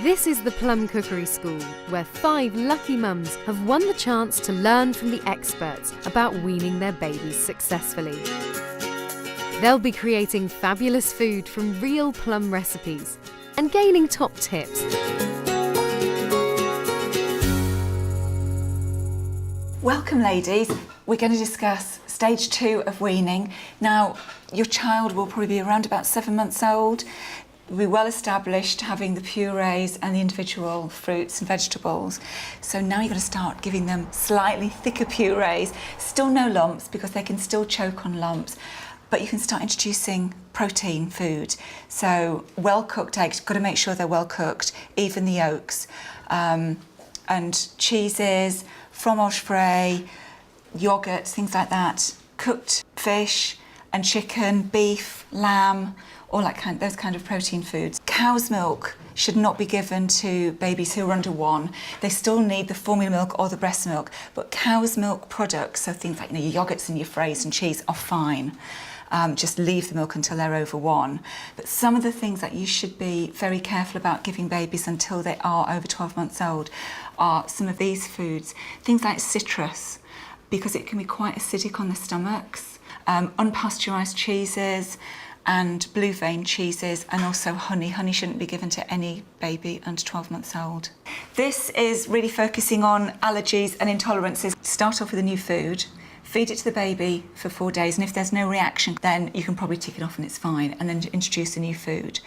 This is the Plum Cookery School, where 5 lucky mums have won the chance to learn from the experts about weaning their babies successfully. They'll be creating fabulous food from real plum recipes and gaining top tips. Welcome, ladies. We're going to discuss stage 2 of weaning. Now, your child will probably be around about 7 months old. We'll be well established having the purees and the individual fruits and vegetables. So now you've got to start giving them slightly thicker purees. Still no lumps because they can still choke on lumps. But you can start introducing protein food. So well-cooked eggs, you've got to make sure they're well-cooked, even the yolks. And cheeses, fromage frais, yogurts, things like that. Cooked fish and chicken, beef, lamb, all that those kind of protein foods. Cow's milk should not be given to babies who are under 1. They still need the formula milk or the breast milk, but cow's milk products, so things like your yogurts and your fraise and cheese, are fine. Just leave the milk until they're over 1. But some of the things that you should be very careful about giving babies until they are over 12 months old are some of these foods. Things like citrus, because it can be quite acidic on the stomachs. Unpasteurised cheeses and blue vein cheeses, and also honey. Honey shouldn't be given to any baby under 12 months old. This is really focusing on allergies and intolerances. Start off with a new food. Feed it to the baby for 4 days, and if there's no reaction, then you can probably tick it off and it's fine, and then introduce a new food.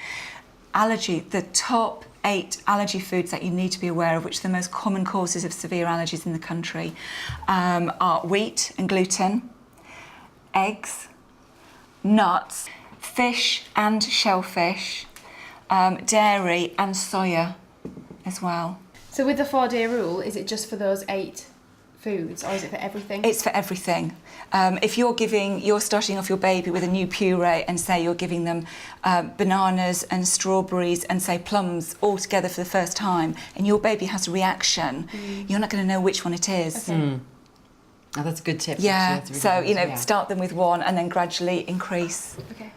Allergy, the top 8 allergy foods that you need to be aware of, which are the most common causes of severe allergies in the country, are wheat and gluten, eggs, nuts, fish and shellfish, dairy and soya as well. So with the 4-day rule, is it just for those 8 foods, or is it for everything? It's for everything. If you're starting off your baby with a new puree and say you're giving them bananas and strawberries and say plums all together for the first time, and your baby has a reaction, you're not going to know which one it is. Okay. Oh, that's a good tip. Yeah, Really so good, start them with 1 and then gradually increase. Okay.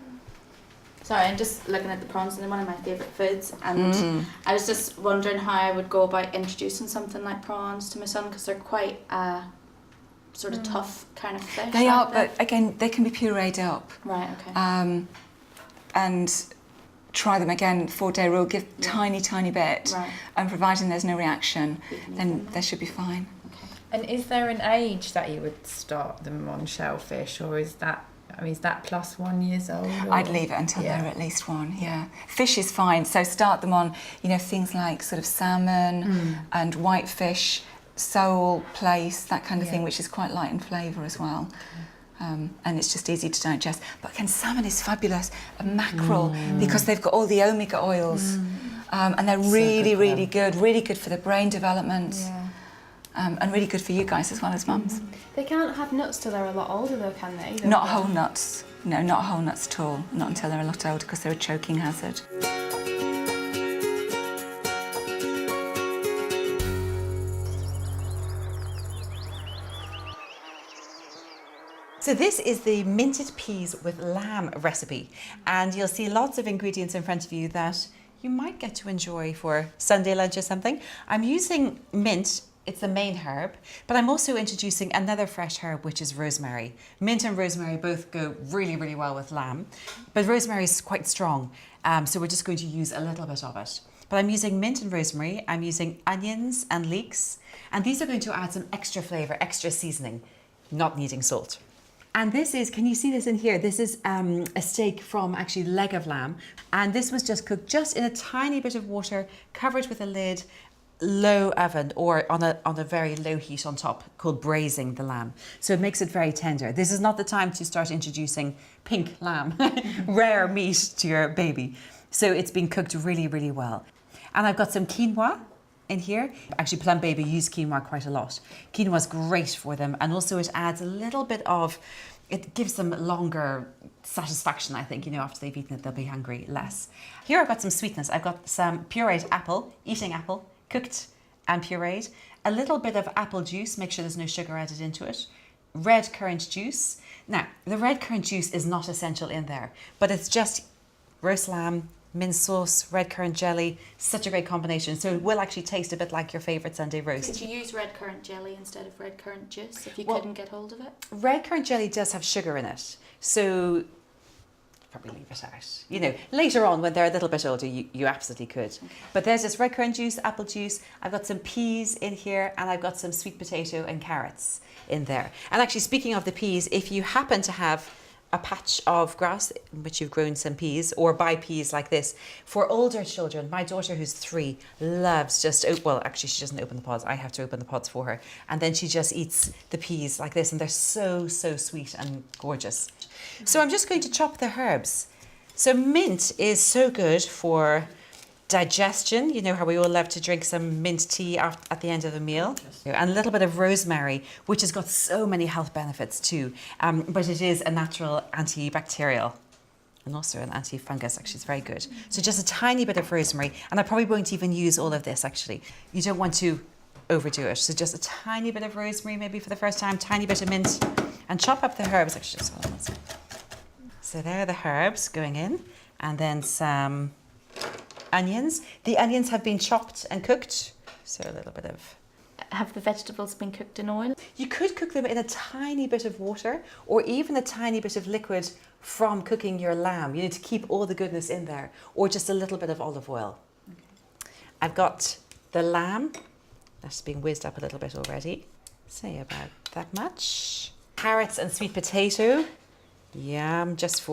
Sorry, I'm just looking at the prawns, and they're one of my favourite foods, and I was just wondering how I would go about introducing something like prawns to my son, because they're quite sort of tough kind of fish. They are, but again, they can be pureed up. Right, okay. And try them again, 4-day rule, give tiny bit, Right. and providing there's no reaction, then they should be fine. And is there an age that you would start them on shellfish, or is that plus 1 year old? Or? I'd leave it until they're at least 1, yeah. Fish is fine, so start them on, things like sort of salmon and whitefish, sole, plaice, that kind of thing, which is quite light in flavour as well. And it's just easy to digest. But again, salmon is fabulous, and mackerel, because they've got all the omega oils, and they're really good for the brain development. Yeah. And really good for you guys as well as mums. They can't have nuts till they're a lot older though, can they? Not whole nuts. No, not whole nuts at all. Not until they're a lot older, because they're a choking hazard. So this is the minted peas with lamb recipe, and you'll see lots of ingredients in front of you that you might get to enjoy for Sunday lunch or something. I'm using mint. It's the main herb, but I'm also introducing another fresh herb, which is rosemary. Mint and rosemary both go really well with lamb, but rosemary is quite strong, so we're just going to use a little bit of it. But I'm using mint and rosemary, I'm using onions and leeks, and these are going to add some extra flavour, extra seasoning, not needing salt. And this is, can you see this in here? This is a steak from actually leg of lamb, and this was just cooked just in a tiny bit of water, covered with a lid, low oven, or on a very low heat on top, called braising the lamb. So it makes it very tender. This is not the time to start introducing pink lamb, rare meat to your baby. So it's been cooked really well. And I've got some quinoa in here. Actually, Plum Baby use quinoa quite a lot. Quinoa is great for them, and also it adds a little bit of, it gives them longer satisfaction, I think. After they've eaten it, they'll be hungry less. Here I've got some sweetness. I've got some pureed apple, eating apple, cooked and pureed, a little bit of apple juice, make sure there's no sugar added into it, red currant juice. Now, the red currant juice is not essential in there, but it's just roast lamb, mint sauce, red currant jelly. Such a great combination. So it will actually taste a bit like your favourite Sunday roast. Could you use red currant jelly instead of red currant juice if you Well, couldn't get hold of it? Red currant jelly does have sugar in it, so probably leave it out. You know, later on when they're a little bit older, you absolutely could. Okay. But there's this red currant juice, apple juice. I've got some peas in here, and I've got some sweet potato and carrots in there. And actually, speaking of the peas, if you happen to have a patch of grass in which you've grown some peas, or buy peas like this. For older children, my daughter who's 3 loves just, well, actually she doesn't open the pods, I have to open the pods for her. And then she just eats the peas like this, and they're so, so sweet and gorgeous. So I'm just going to chop the herbs. So mint is so good for digestion. You know how we all love to drink some mint tea at the end of the meal. And a little bit of rosemary, which has got so many health benefits too. But it is a natural antibacterial and also an antifungus. Actually, it's very good. So just a tiny bit of rosemary. And I probably won't even use all of this, actually. You don't want to overdo it. So just a tiny bit of rosemary, maybe for the first time, tiny bit of mint, and chop up the herbs. Actually, just hold on one second. So there are the herbs going in, and then some onions. The onions have been chopped and cooked, so a little bit of... Have the vegetables been cooked in oil? You could cook them in a tiny bit of water, or even a tiny bit of liquid from cooking your lamb, you know, to keep all the goodness in there, or just a little bit of olive oil. Okay. I've got the lamb, that's been whizzed up a little bit already, say about that much. Carrots and sweet potato, yum, just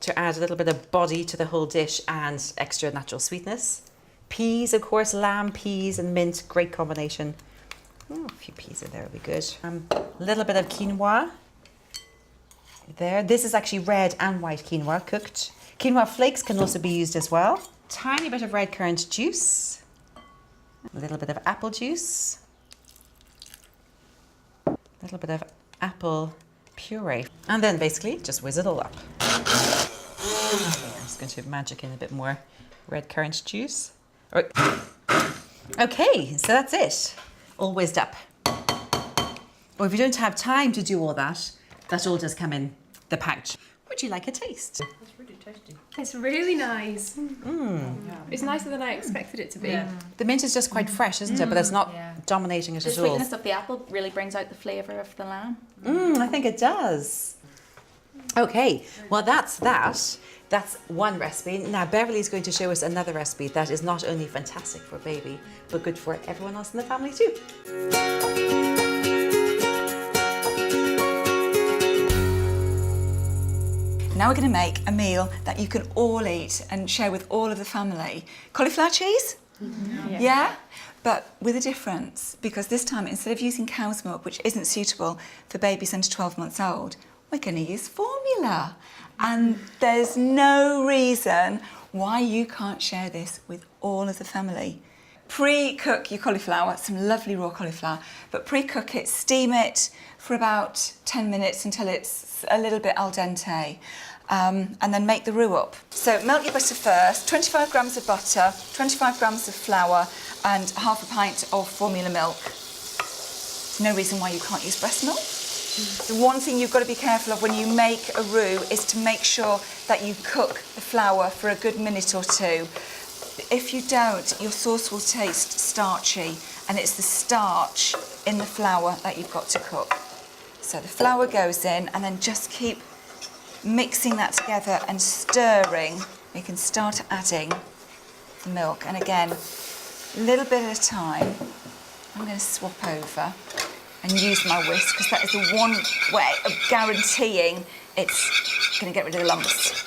to add a little bit of body to the whole dish and extra natural sweetness. Peas, of course, lamb, peas and mint, great combination. Oh, a few peas in there would be good. A little bit of quinoa there. This is actually red and white quinoa cooked. Quinoa flakes can also be used as well. Tiny bit of red currant juice. A little bit of apple juice. A little bit of apple puree. And then basically just whiz it all up. I'm just going to magic in a bit more red currant juice. Okay, so that's it. All whizzed up. Or if you don't have time to do all that, that all does come in the pouch. Would you like a taste? That's really tasty. It's really nice. It's nicer than I expected it to be. Yeah. The mint is just quite fresh, isn't it? But it's not dominating it The at all. sweetness of the apple really brings out the flavour of the lamb. I think it does. Okay, well that's that. That's one recipe. Now Beverly's going to show us another recipe that is not only fantastic for baby, but good for everyone else in the family too. Now we're going to make a meal that you can all eat and share with all of the family. Cauliflower cheese? Yeah? But with a difference, because this time instead of using cow's milk, which isn't suitable for babies under 12 months old, we're going to use formula. And there's no reason why you can't share this with all of the family. Pre-cook your cauliflower, some lovely raw cauliflower, but pre-cook it, steam it for about 10 minutes until it's a little bit al dente, and then make the roux up. So melt your butter first, 25 grams of butter, 25 grams of flour, and half a pint of formula milk. There's no reason why you can't use breast milk. The one thing you've got to be careful of when you make a roux is to make sure that you cook the flour for a good minute or two. If you don't, your sauce will taste starchy, and it's the starch in the flour that you've got to cook. So the flour goes in, and then just keep mixing that together and stirring. You can start adding the milk, and again, a little bit at a time. I'm going to swap over and use my whisk, because that is the one way of guaranteeing it's going to get rid of the lumps.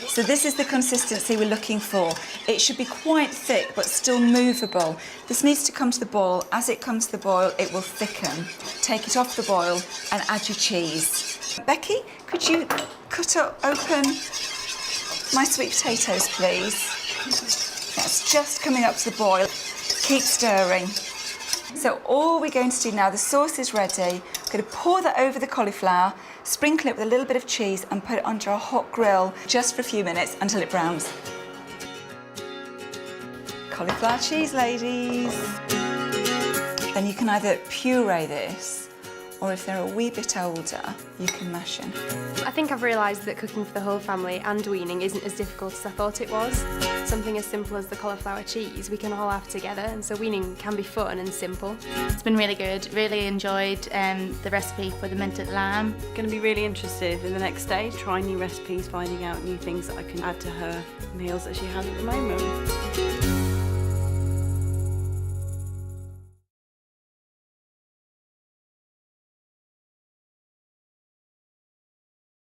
So this is the consistency we're looking for. It should be quite thick, but still movable. This needs to come to the boil. As it comes to the boil, it will thicken. Take it off the boil and add your cheese. Becky, could you cut open my sweet potatoes, please? That's just coming up to the boil. Keep stirring. So all we're going to do now, the sauce is ready. We're going to pour that over the cauliflower, sprinkle it with a little bit of cheese and put it onto a hot grill just for a few minutes until it browns. Cauliflower cheese, ladies. Then you can either puree this or if they're a wee bit older, you can mash in. I think I've realised that cooking for the whole family and weaning isn't as difficult as I thought it was. Something as simple as the cauliflower cheese we can all have together, and so weaning can be fun and simple. It's been really good. Really enjoyed the recipe for the minted lamb. Going to be really interested in the next stage, trying new recipes, finding out new things that I can add to her meals that she has at the moment.